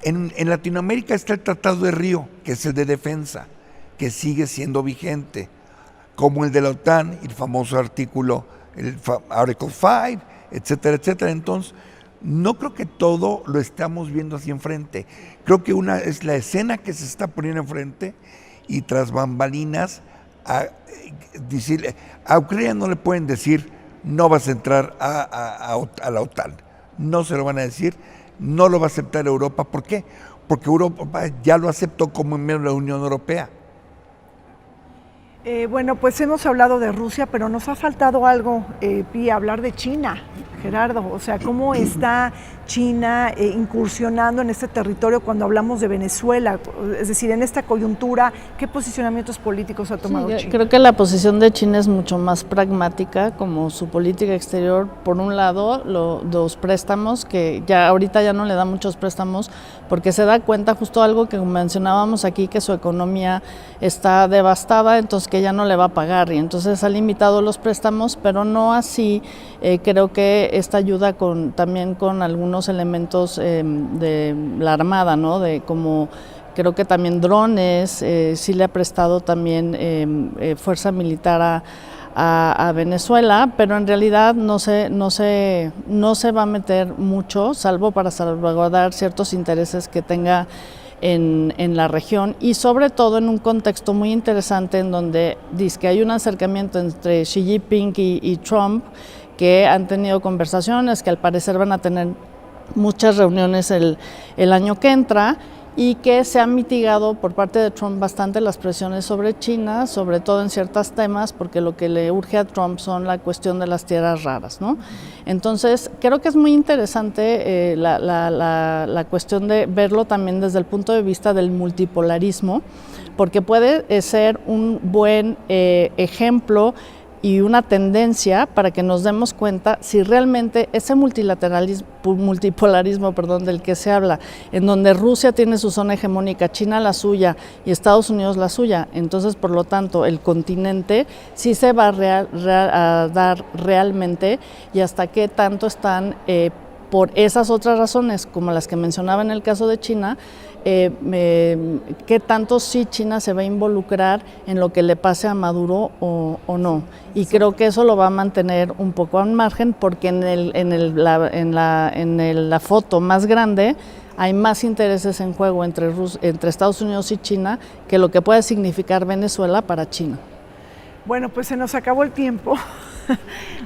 En Latinoamérica está el Tratado de Río, que es el de defensa, que sigue siendo vigente, como el de la OTAN, el famoso artículo, el Article 5, etcétera, etcétera. Entonces, no creo que todo lo estamos viendo así enfrente. Creo que una es la escena que se está poniendo enfrente y tras bambalinas, a Ucrania no le pueden decir no vas a entrar a la OTAN, no se lo van a decir, no lo va a aceptar Europa. ¿Por qué? Porque Europa ya lo aceptó como miembro de la Unión Europea. Bueno, pues hemos hablado de Rusia, pero nos ha faltado algo, Pía, hablar de China, Gerardo. O sea, ¿cómo está China incursionando en este territorio cuando hablamos de Venezuela? Es decir, en esta coyuntura, ¿qué posicionamientos políticos ha tomado China? Creo que la posición de China es mucho más pragmática, como su política exterior. Por un lado, los préstamos, que ya ahorita ya no le da muchos préstamos, porque se da cuenta justo algo que mencionábamos aquí, que su economía está devastada, entonces que ya no le va a pagar, y entonces ha limitado los préstamos, pero no así. Creo que esta ayuda también con algunos elementos de la Armada, ¿no? De como creo que también drones, sí le ha prestado también fuerza militar a Venezuela, pero en realidad no se va a meter mucho, salvo para salvaguardar ciertos intereses que tenga en la región, y sobre todo en un contexto muy interesante en donde dice que hay un acercamiento entre Xi Jinping y Trump, que han tenido conversaciones, que al parecer van a tener muchas reuniones el año que entra, y que se han mitigado por parte de Trump bastante las presiones sobre China, sobre todo en ciertos temas, porque lo que le urge a Trump son la cuestión de las tierras raras, ¿no? Entonces, creo que es muy interesante la cuestión de verlo también desde el punto de vista del multipolarismo, porque puede ser un buen ejemplo y una tendencia para que nos demos cuenta si realmente ese multipolarismo del que se habla, en donde Rusia tiene su zona hegemónica, China la suya y Estados Unidos la suya, entonces por lo tanto el continente sí se va a dar realmente, y hasta qué tanto están por esas otras razones, como las que mencionaba en el caso de China, qué tanto sí China se va a involucrar en lo que le pase a Maduro o no. Y creo que eso lo va a mantener un poco al margen, porque en la foto más grande hay más intereses en juego entre Estados Unidos y China que lo que puede significar Venezuela para China. Bueno, pues se nos acabó el tiempo.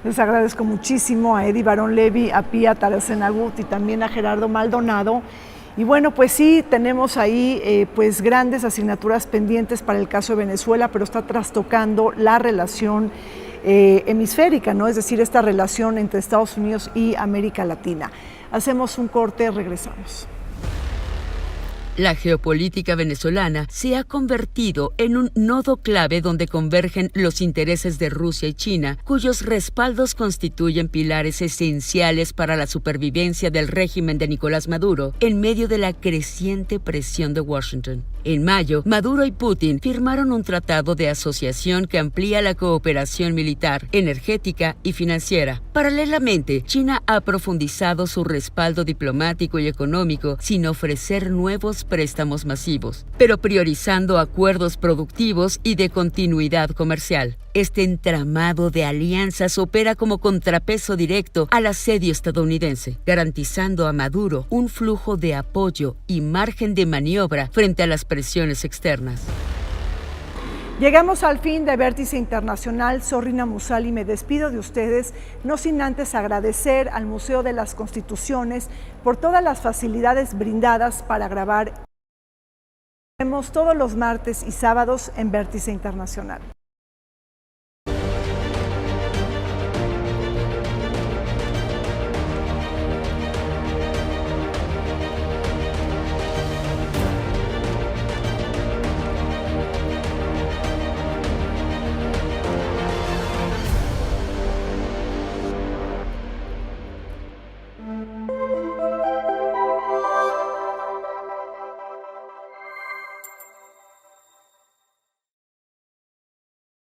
Les agradezco muchísimo a Eddie Barón Levy, a Pía Tarasenagut y también a Gerardo Maldonado. Y bueno, pues sí, tenemos ahí pues grandes asignaturas pendientes para el caso de Venezuela, pero está trastocando la relación hemisférica, ¿no? Es decir, esta relación entre Estados Unidos y América Latina. Hacemos un corte, regresamos. La geopolítica venezolana se ha convertido en un nodo clave donde convergen los intereses de Rusia y China, cuyos respaldos constituyen pilares esenciales para la supervivencia del régimen de Nicolás Maduro en medio de la creciente presión de Washington. En mayo, Maduro y Putin firmaron un tratado de asociación que amplía la cooperación militar, energética y financiera. Paralelamente, China ha profundizado su respaldo diplomático y económico sin ofrecer nuevos préstamos masivos, pero priorizando acuerdos productivos y de continuidad comercial. Este entramado de alianzas opera como contrapeso directo al asedio estadounidense, garantizando a Maduro un flujo de apoyo y margen de maniobra frente a las presiones externas. Llegamos al fin de Vértice Internacional. Zorrina Musali, me despido de ustedes, no sin antes agradecer al Museo de las Constituciones por todas las facilidades brindadas para grabar. Nos vemos todos los martes y sábados en Vértice Internacional.